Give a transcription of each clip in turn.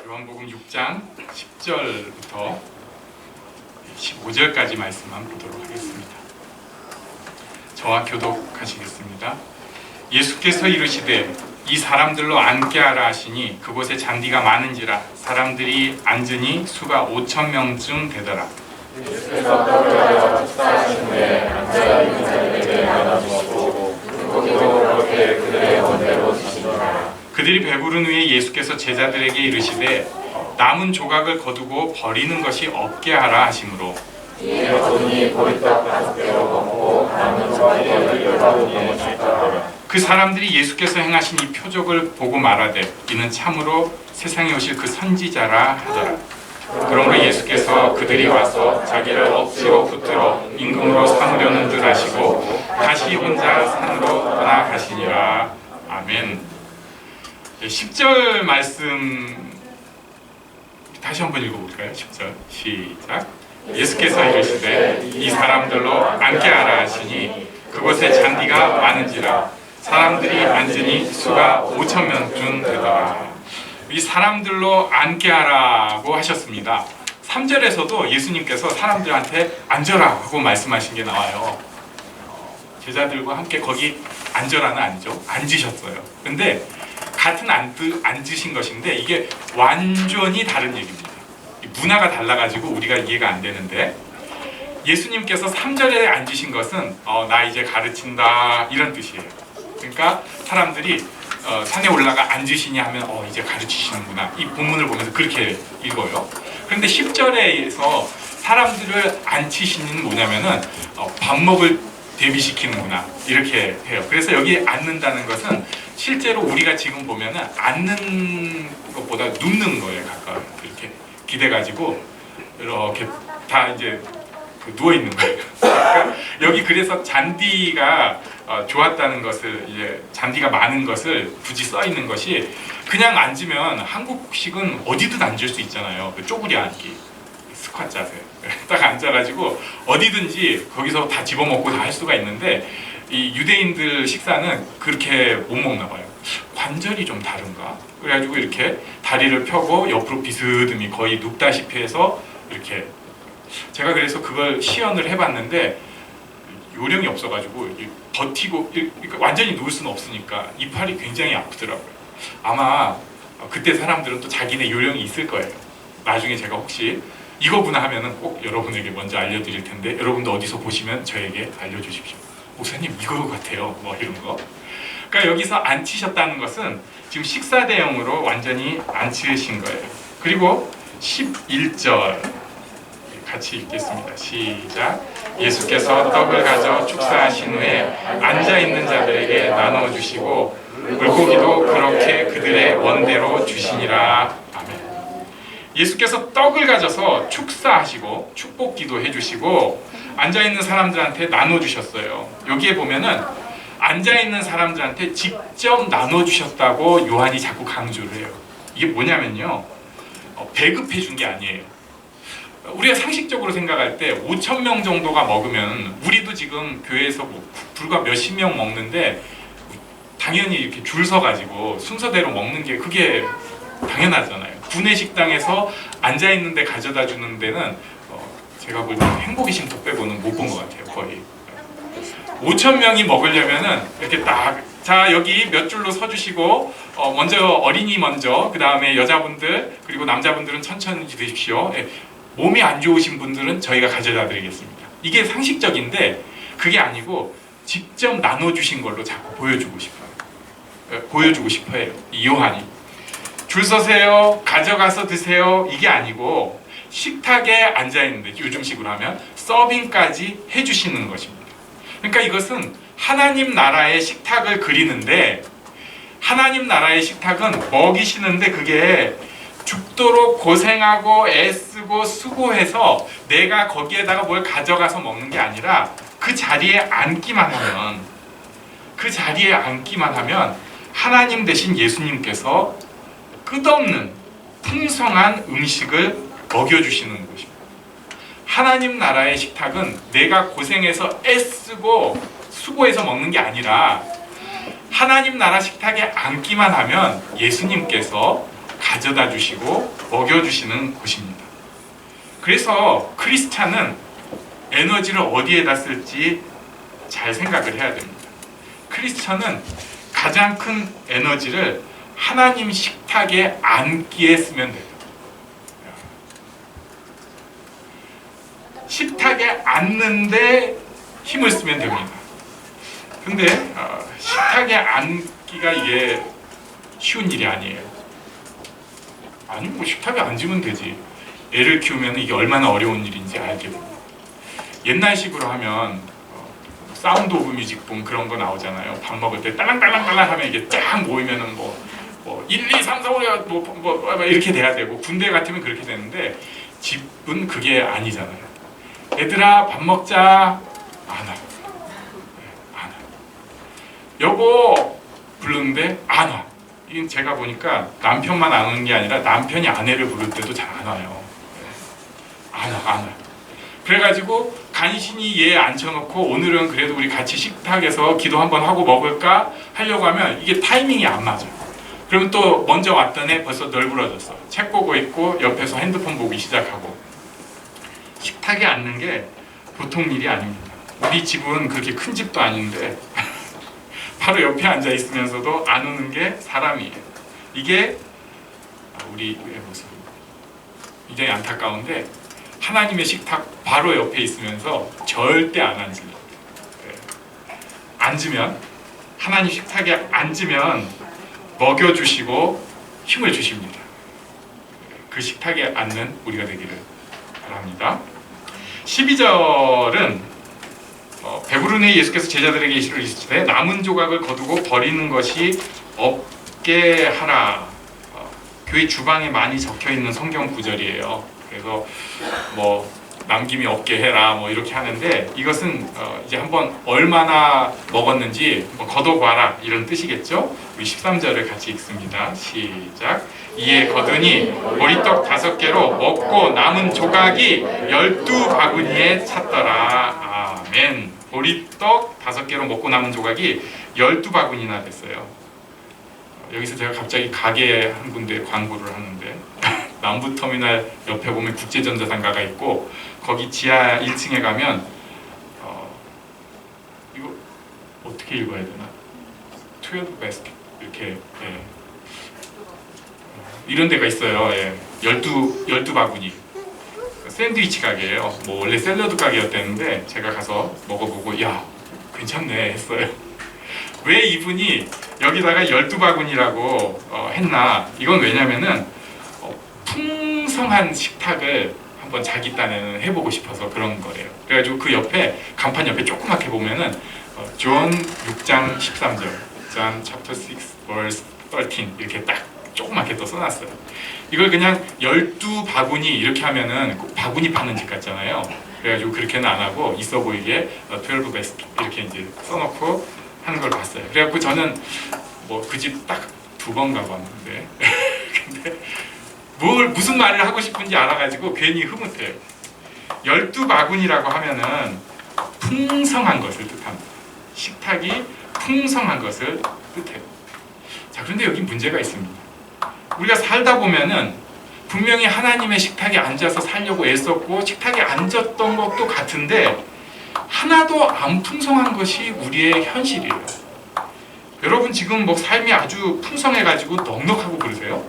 요한복음 6장 10절부터 15절까지 말씀만 보도록 하겠습니다. 저와 교독하시겠습니다. 예수께서 이르시되 이 사람들로 앉게 하라 하시니 그곳에 잔디가 많은지라 사람들이 앉으니 수가 5,000명쯤 되더라. 예수께서 떡을 가져 축사하신 후에 앉아있는 자들에게 나눠주시고 물고기도 그렇게 그들의 원대로 주시니라. 그들이 배부른 후에 예수께서 제자들에게 이르시되 남은 조각을 거두고 버리는 것이 없게 하라 하시므로 이에 돈이 보리떡 5개로 먹고 남은 조각을 12개에 줬더라. 그 사람들이 예수께서 행하신 이 표적을 보고 말하되 이는 참으로 세상에 오실 그 선지자라 하더라. 그러므로 예수께서 그들이 와서 자기를 억지로 붙들어 임금으로 삼으려는 줄 아시고 다시 혼자 산으로 떠나가시니라. 아멘. 10절 말씀 다시 한번 읽어볼까요? 10절 시작. 예수께서 이르시되 이 사람들로 앉게 하라 하시니 그곳에 잔디가 많은지라 사람들이 앉으니 수가 5,000명쯤 되더라. 이 사람들로 앉게 하라고 하셨습니다. 3절에서도 예수님께서 사람들한테 앉아라 하고 말씀하신 게 나와요. 제자들과 함께 거기 앉아라는 아니죠. 앉으셨어요. 근데 같은 앉으신 것인데 이게 완전히 다른 얘기입니다. 문화가 달라가지고 우리가 이해가 안 되는데 예수님께서 3절에 앉으신 것은 나 이제 가르친다 이런 뜻이에요. 그러니까 사람들이 산에 올라가 앉으시니 하면 이제 가르치시는구나. 이 본문을 보면서 그렇게 읽어요. 그런데 10절에서 사람들을 앉히시는 뭐냐면은 밥 먹을 대비시키는구나 이렇게 해요. 그래서 여기 앉는다는 것은 실제로 우리가 지금 보면은 앉는 것보다 눕는 거에 가까워요. 이렇게 기대가지고 이렇게 다 이제 누워 있는 거예요. 그러니까 여기 그래서 잔디가 좋았다는 것을 이제 잔디가 많은 것을 굳이 써 있는 것이 그냥 앉으면 한국식은 어디든 앉을 수 있잖아요. 그 쪼그리 앉기, 스쿼트 자세. 딱 앉아가지고 어디든지 거기서 다 집어먹고 다 할 수가 있는데 이 유대인들 식사는 그렇게 못 먹나 봐요. 관절이 좀 다른가? 그래가지고 이렇게 다리를 펴고 옆으로 비스듬히 거의 눕다시피 해서 이렇게 제가 그래서 그걸 시연을 해봤는데 요령이 없어가지고 버티고 완전히 누울 수는 없으니까 이 팔이 굉장히 아프더라고요. 아마 그때 사람들은 또 자기네 요령이 있을 거예요. 나중에 제가 혹시 이거구나 하면은 꼭 여러분에게 먼저 알려드릴 텐데 여러분도 어디서 보시면 저에게 알려주십시오. 목사님 이거 같아요. 뭐 이런 거. 그러니까 여기서 앉히셨다는 것은 지금 식사 대용으로 완전히 앉히신 거예요. 그리고 11절 같이 읽겠습니다. 시작. 예수께서 떡을 가져 축사하신 후에 앉아있는 자들에게 나누어 주시고 물고기도 그렇게 그들의 원대로 주시니라. 아멘. 예수께서 떡을 가져서 축사하시고 축복기도 해주시고 앉아있는 사람들한테 나눠주셨어요. 여기에 보면은 앉아있는 사람들한테 직접 나눠주셨다고 요한이 자꾸 강조를 해요. 이게 뭐냐면요, 배급해 준 게 아니에요. 우리가 상식적으로 생각할 때 5,000명 정도가 먹으면 우리도 지금 교회에서 불과 몇십 명 먹는데 당연히 이렇게 줄 서가지고 순서대로 먹는 게 그게 당연하잖아요. 구내 식당에서 앉아있는데 가져다 주는 데는 제가 볼 때 행복의 쉼터 빼고는 못 본 것 같아요. 거의 5,000명이 먹으려면은 이렇게 딱 자 여기 몇 줄로 서주시고 먼저 어린이 먼저 그 다음에 여자분들 그리고 남자분들은 천천히 드십시오. 몸이 안 좋으신 분들은 저희가 가져다 드리겠습니다. 이게 상식적인데 그게 아니고 직접 나눠주신 걸로 자꾸 보여주고 싶어 해요. 이 요한이 줄 서세요, 가져가서 드세요 이게 아니고 식탁에 앉아있는데 요즘식으로 하면 서빙까지 해주시는 것입니다. 그러니까 이것은 하나님 나라의 식탁을 그리는데 하나님 나라의 식탁은 먹이시는데 그게 죽도록 고생하고 애쓰고 수고해서 내가 거기에다가 뭘 가져가서 먹는 게 아니라 그 자리에 앉기만 하면 하나님 대신 예수님께서 끝없는 풍성한 음식을 먹여주시는 것입니다. 하나님 나라의 식탁은 내가 고생해서 애쓰고 수고해서 먹는 게 아니라 하나님 나라 식탁에 앉기만 하면 예수님께서 가져다 주시고 먹여주시는 곳입니다. 그래서 크리스찬은 에너지를 어디에다 쓸지 잘 생각을 해야 됩니다. 크리스찬은 가장 큰 에너지를 하나님 식탁에 앉기에 쓰면 돼요. 식탁에 앉는데 힘을 쓰면 됩니다. 근데 식탁에 앉기가 이게 쉬운 일이 아니에요. 아니 뭐 식탁에 앉으면 되지. 애를 키우면 이게 얼마나 어려운 일인지 알게 됩니다. 옛날식으로 하면 사운드 오브 뮤직 본 그런 거 나오잖아요. 밥 먹을 때 딸랑딸랑딸랑 하면 이게 쫙 모이면은 뭐 1, 2, 3, 4, 5, 뭐 이렇게 돼야 되고, 군대 같으면 그렇게 되는데 집은 그게 아니잖아요. 얘들아 밥 먹자. 안 와. 안 와. 여보 부르는데 안 와. 이건 제가 보니까 남편만 안 오는 게 아니라 남편이 아내를 부를 때도 잘 안 와요. 안 와, 안 와. 그래가지고 간신히 얘 앉혀놓고 오늘은 그래도 우리 같이 식탁에서 기도 한번 하고 먹을까 하려고 하면 이게 타이밍이 안 맞아. 그러면 또 먼저 왔던 애 벌써 널브러졌어. 책 보고 있고 옆에서 핸드폰 보기 시작하고. 식탁에 앉는 게 보통 일이 아닙니다. 우리 집은 그렇게 큰 집도 아닌데 바로 옆에 앉아 있으면서도 안 오는 게 사람이에요. 이게 우리의 모습. 굉장히 안타까운데 하나님의 식탁 바로 옆에 있으면서 절대 안 앉으려. 앉으면, 하나님 식탁에 앉으면 먹여주시고 힘을 주십니다. 그 식탁에 앉는 우리가 되기를 바랍니다. 12절은 배부르니 예수께서 제자들에게 이시를 이르시되 남은 조각을 거두고 버리는 것이 없게 하라. 교회 주방에 많이 적혀있는 성경 구절이에요. 그래서 뭐 남김이 없게 해라 뭐 이렇게 하는데, 이것은 이제 한번 얼마나 먹었는지 거둬봐라 이런 뜻이겠죠. 우리 13절을 같이 읽습니다. 시작. 이에 거두니 보리떡 5개로 먹고 남은 조각이 12바구니에 찼더라. 아멘. 보리떡 5개로 먹고 남은 조각이 12바구니나 됐어요. 여기서 제가 갑자기 가게 한 군데 광고를 하는데 남부터미널 옆에 보면 국제전자상가가 있고, 거기 지하 1층에 가면 이거 어떻게 읽어야 되나? 12 basket 이렇게 이런 데가 있어요. 12바구니 샌드위치 가게예요. 뭐 원래 샐러드 가게였다는데 제가 가서 먹어보고 야 괜찮네 했어요. 왜 이분이 여기다가 12바구니라고 했나? 이건 왜냐면은 풍성한 식탁을 한번 자기 딴에는 해보고 싶어서 그런 거래요. 그래가지고 그 옆에 간판 옆에 조그맣게 보면은 존 6장 13절, John chapter 6 verse 13 이렇게 딱 조그맣게 또 써놨어요. 이걸 그냥 12바구니 이렇게 하면은 꼭 바구니 파는 집 같잖아요. 그래가지고 그렇게는 안 하고 있어 보이게 12 basket 이렇게 이제 써놓고 하는 걸 봤어요. 그래갖고 저는 뭐 그 집 딱 2번 가봤는데 근데 무슨 말을 하고 싶은지 알아가지고 괜히 흐뭇해요. 12바구니라고 하면은 풍성한 것을 뜻합니다. 식탁이 풍성한 것을 뜻해요. 자, 그런데 여기 문제가 있습니다. 우리가 살다 보면은 분명히 하나님의 식탁에 앉아서 살려고 애썼고 식탁에 앉았던 것도 같은데 하나도 안 풍성한 것이 우리의 현실이에요. 여러분 지금 뭐 삶이 아주 풍성해가지고 넉넉하고 그러세요?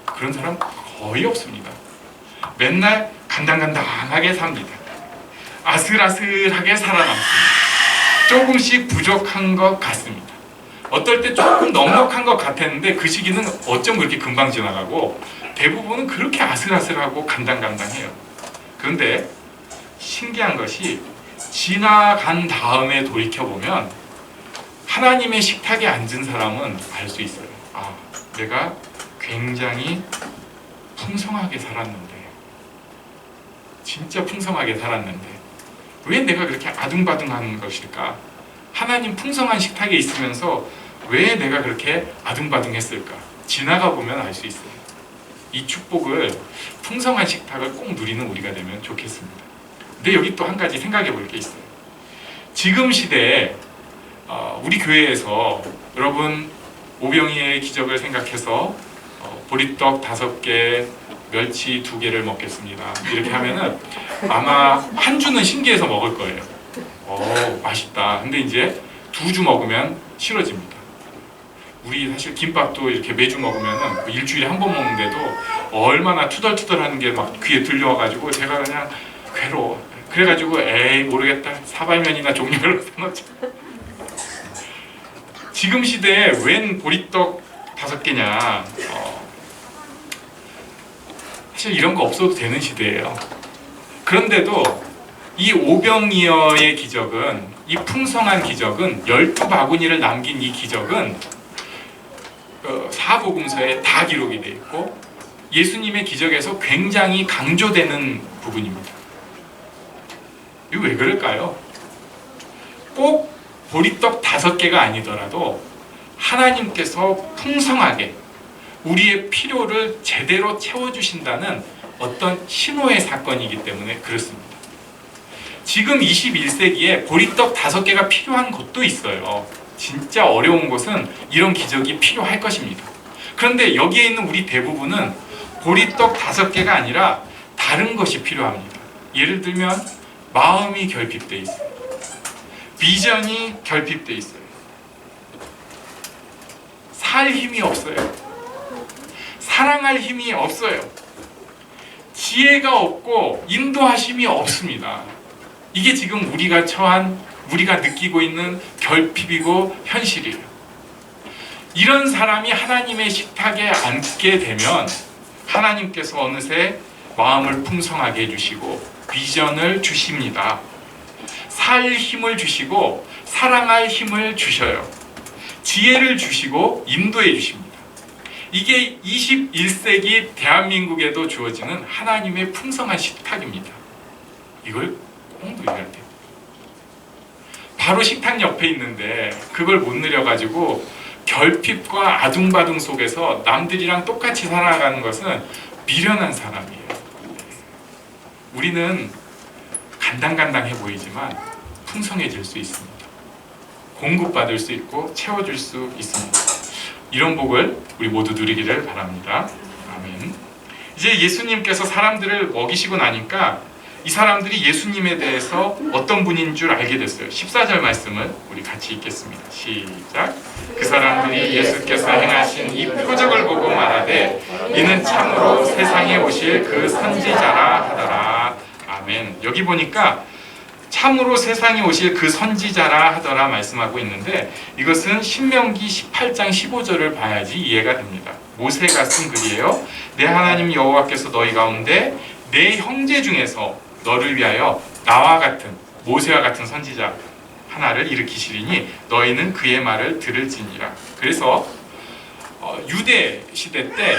그런 사람 거의 없습니다. 맨날 간당간당하게 삽니다. 아슬아슬하게 살아남습니다. 조금씩 부족한 것 같습니다. 어떨 때 조금 넉넉한 것 같았는데 그 시기는 어쩜 그렇게 금방 지나가고 대부분은 그렇게 아슬아슬하고 간당간당해요. 그런데 신기한 것이 지나간 다음에 돌이켜보면 하나님의 식탁에 앉은 사람은 알 수 있어요. 아, 내가 굉장히 풍성하게 살았는데, 진짜 풍성하게 살았는데 왜 내가 그렇게 아둥바둥한 것일까? 하나님 풍성한 식탁에 있으면서 왜 내가 그렇게 아둥바둥했을까? 지나가 보면 알 수 있어요. 이 축복을, 풍성한 식탁을 꼭 누리는 우리가 되면 좋겠습니다. 근데 여기 또 한 가지 생각해 볼 게 있어요. 지금 시대에 우리 교회에서 여러분 오병이의 기적을 생각해서 보리떡 5개, 멸치 2개를 먹겠습니다. 이렇게 하면은 아마 한 주는 신기해서 먹을 거예요. 맛있다. 근데 이제 2주 먹으면 싫어집니다. 우리 사실 김밥도 이렇게 매주 먹으면은 일주일에 한 번 먹는데도 얼마나 투덜투덜하는 게 막 귀에 들려와가지고 제가 그냥 괴로워. 그래가지고 에이 모르겠다. 사발면이나 종류별로 사놓자. 지금 시대에 웬 보리떡 5개냐. 사실 이런 거 없어도 되는 시대예요. 그런데도 이 오병이어의 기적은, 이 풍성한 기적은, 12바구니를 남긴 이 기적은 사복음서에 다 기록이 되어 있고 예수님의 기적에서 굉장히 강조되는 부분입니다. 이거 왜 그럴까요? 꼭 보리떡 5개가 아니더라도 하나님께서 풍성하게 우리의 필요를 제대로 채워주신다는 어떤 신호의 사건이기 때문에 그렇습니다. 지금 21세기에 보리떡 5개가 필요한 곳도 있어요. 진짜 어려운 곳은 이런 기적이 필요할 것입니다. 그런데 여기에 있는 우리 대부분은 보리떡 5개가 아니라 다른 것이 필요합니다. 예를 들면 마음이 결핍되어 있어요. 비전이 결핍되어 있어요. 살 힘이 없어요. 사랑할 힘이 없어요. 지혜가 없고 인도하심이 없습니다. 이게 지금 우리가 느끼고 있는 결핍이고 현실이에요. 이런 사람이 하나님의 식탁에 앉게 되면 하나님께서 어느새 마음을 풍성하게 해주시고 비전을 주십니다. 살 힘을 주시고 사랑할 힘을 주셔요. 지혜를 주시고 인도해 주십니다. 이게 21세기 대한민국에도 주어지는 하나님의 풍성한 식탁입니다. 이걸 꼭 누려야 돼요. 바로 식탁 옆에 있는데 그걸 못 누려가지고 결핍과 아둥바둥 속에서 남들이랑 똑같이 살아가는 것은 미련한 사람이에요. 우리는 간당간당해 보이지만 풍성해질 수 있습니다. 공급받을 수 있고 채워줄 수 있습니다. 이런 복을 우리 모두 누리기를 바랍니다. 아멘. 이제 예수님께서 사람들을 먹이시고 나니까 이 사람들이 예수님에 대해서 어떤 분인 줄 알게 됐어요. 14절 말씀을 우리 같이 읽겠습니다. 시작. 그 사람들이 예수께서 행하신 이 표적을 보고 말하되 이는 참으로 세상에 오실 그 선지자라 하더라. 아멘. 여기 보니까 참으로 세상에 오실 그 선지자라 하더라 말씀하고 있는데 이것은 신명기 18장 15절을 봐야지 이해가 됩니다. 모세가 쓴 글이에요. 내 하나님 여호와께서 너희 가운데 내 형제 중에서 너를 위하여 나와 같은 모세와 같은 선지자 하나를 일으키시리니 너희는 그의 말을 들을지니라. 그래서 유대 시대 때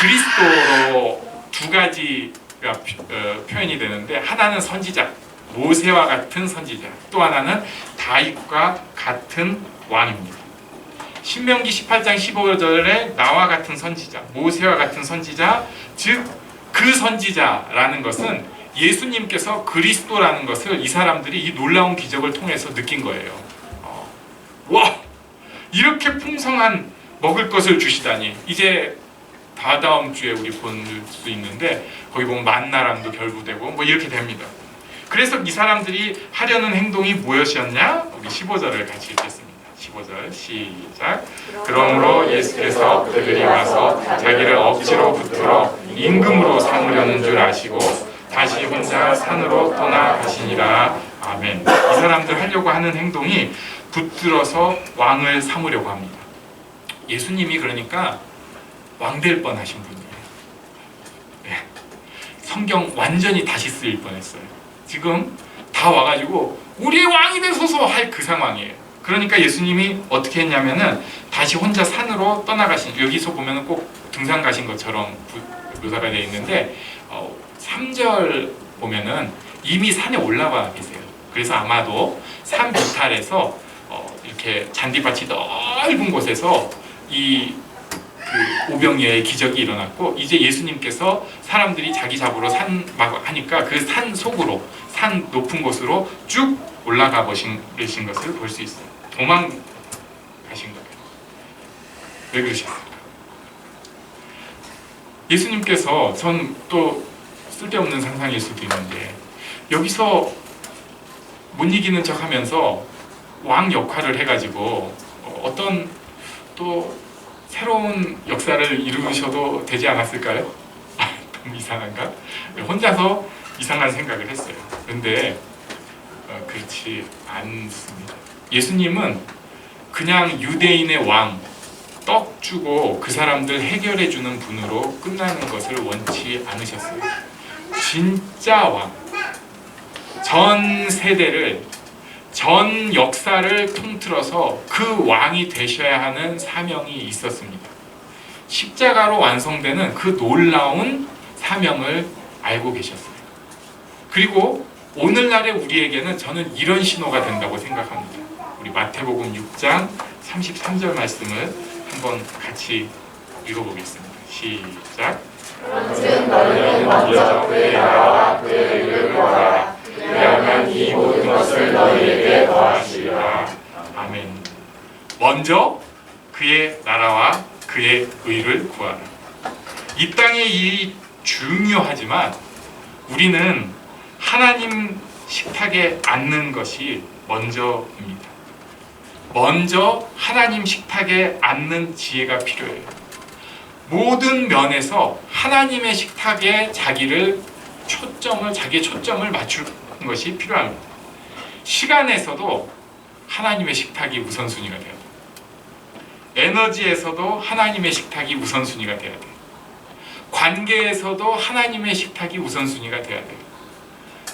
그리스도로 2가지가 표현이 되는데 하나는 선지자, 모세와 같은 선지자, 또 하나는 다윗과 같은 왕입니다. 신명기 18장 15절에 나와 같은 선지자, 모세와 같은 선지자, 즉 그 선지자라는 것은 예수님께서 그리스도라는 것을 이 사람들이 이 놀라운 기적을 통해서 느낀 거예요. 와! 이렇게 풍성한 먹을 것을 주시다니. 이제 다다음 주에 우리 볼 수 있는데 거기 보면 만나랑도 결부되고 뭐 이렇게 됩니다. 그래서 이 사람들이 하려는 행동이 무엇이었냐? 우리 15절을 같이 읽겠습니다. 15절 시작. 그러므로 예수께서 그들이 와서 자기를 억지로 붙들어 임금으로 삼으려는 줄 아시고 다시 혼자 산으로 떠나가시니라. 아멘. 이 사람들 하려고 하는 행동이 붙들어서 왕을 삼으려고 합니다. 예수님이 그러니까 왕될 뻔하신 분이에요. 네. 성경 완전히 다시 쓰일 뻔했어요. 지금 다 와가지고 우리의 왕이 되소서 할 그 상황이에요. 그러니까 예수님이 어떻게 했냐면은 다시 혼자 산으로 떠나가신, 여기서 보면은 꼭 등산 가신 것처럼 묘사가 되어 있는데 3절 보면은 이미 산에 올라와 계세요. 그래서 아마도 산 비탈에서 이렇게 잔디밭이 넓은 곳에서 그 오병이어의 기적이 일어났고 이제 예수님께서 사람들이 자기 잡으러 산 막 하니까 그 산 속으로, 산 높은 곳으로 쭉 올라가 계신 것을 볼 수 있어요. 도망가신 거예요. 왜 그러셨을까? 예수님께서, 전 또 쓸데없는 상상일 수도 있는데, 여기서 못 이기는 척 하면서 왕 역할을 해가지고 어떤 또 새로운 역사를 이루셔도 되지 않았을까요? 너무 이상한가? 혼자서 이상한 생각을 했어요. 그런데 그렇지 않습니다. 예수님은 그냥 유대인의 왕, 떡 주고 그 사람들 해결해 주는 분으로 끝나는 것을 원치 않으셨어요. 진짜 왕, 전 세대를, 전 역사를 통틀어서 그 왕이 되셔야 하는 사명이 있었습니다. 십자가로 완성되는 그 놀라운 사명을 알고 계셨어요. 그리고 오늘날의 우리에게는 저는 이런 신호가 된다고 생각합니다. 우리 마태복음 6장 33절 말씀을 한번 같이 읽어보겠습니다. 시작. 한즉 너희는 먼저 그의 나라와 그의 의를 구하라. 그리하면 이 모든 것을 너희에게 더하시리라. 아멘. 먼저 그의 나라와 그의 의를 구하라. 이 땅의 일이 중요하지만 우리는 하나님 식탁에 앉는 것이 먼저입니다. 먼저 하나님 식탁에 앉는 지혜가 필요해요. 모든 면에서 하나님의 식탁에 자기의 초점을 맞추는 것이 필요합니다. 시간에서도 하나님의 식탁이 우선순위가 돼야 돼요. 에너지에서도 하나님의 식탁이 우선순위가 돼야 돼요. 관계에서도 하나님의 식탁이 우선순위가 돼야 돼요.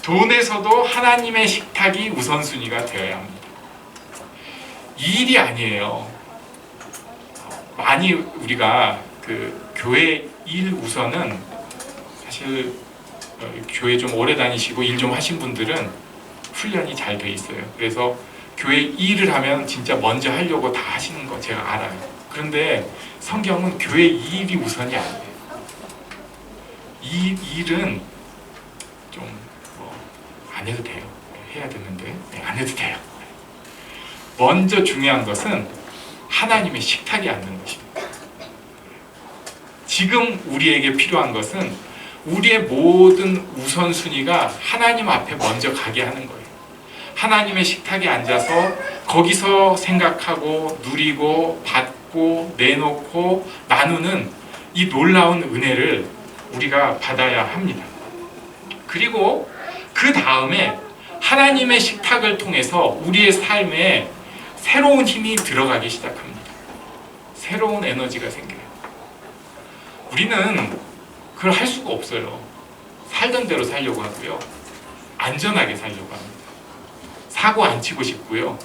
돈에서도 하나님의 식탁이 우선순위가 되어야 합니다. 이 일이 아니에요. 많이 우리가 그 교회 일 우선은 사실 교회 좀 오래 다니시고 일 좀 하신 분들은 훈련이 잘 돼 있어요. 그래서 교회 일을 하면 진짜 먼저 하려고 다 하시는 거 제가 알아요. 그런데 성경은 교회 일이 우선이 아니에요. 이 일은 좀 안 해도 돼요. 해야 되는데 안 해도 돼요. 먼저 중요한 것은 하나님의 식탁에 앉는 것입니다. 지금 우리에게 필요한 것은 우리의 모든 우선순위가 하나님 앞에 먼저 가게 하는 거예요. 하나님의 식탁에 앉아서 거기서 생각하고 누리고 받고 내놓고 나누는 이 놀라운 은혜를 우리가 받아야 합니다. 그리고 그 다음에 하나님의 식탁을 통해서 우리의 삶에 새로운 힘이 들어가기 시작합니다. 새로운 에너지가 생겨요. 우리는 그걸 할 수가 없어요. 살던 대로 살려고 하고요. 안전하게 살려고 합니다. 사고 안 치고 싶고요.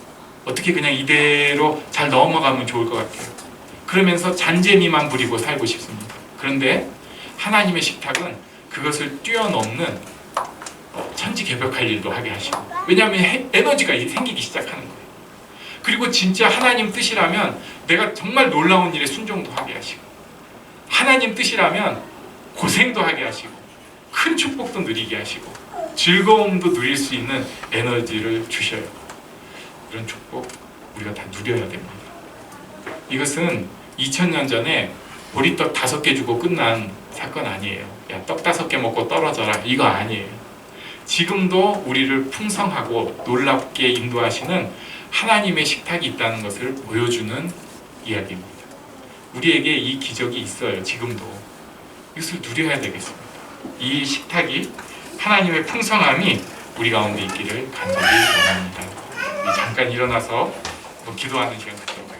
어떻게 그냥 이대로 잘 넘어가면 좋을 것 같아요. 그러면서 잔재미만 부리고 살고 싶습니다. 그런데 하나님의 식탁은 그것을 뛰어넘는 천지개벽할 일도 하게 하시고, 왜냐하면 에너지가 생기기 시작하는 거예요. 그리고 진짜 하나님 뜻이라면 내가 정말 놀라운 일에 순종도 하게 하시고, 하나님 뜻이라면 고생도 하게 하시고, 큰 축복도 누리게 하시고, 즐거움도 누릴 수 있는 에너지를 주셔요. 이런 축복 우리가 다 누려야 됩니다. 이것은 2000년 전에 보리떡 5개 주고 끝난 사건 아니에요. 야, 떡 5개 먹고 떨어져라, 이거 아니에요. 지금도 우리를 풍성하고 놀랍게 인도하시는 하나님의 식탁이 있다는 것을 보여주는 이야기입니다. 우리에게 이 기적이 있어요. 지금도. 이것을 누려야 되겠습니다. 이 식탁이, 하나님의 풍성함이 우리 가운데 있기를 간절히 원합니다. 잠깐 일어나서 기도하는 시간 갖도록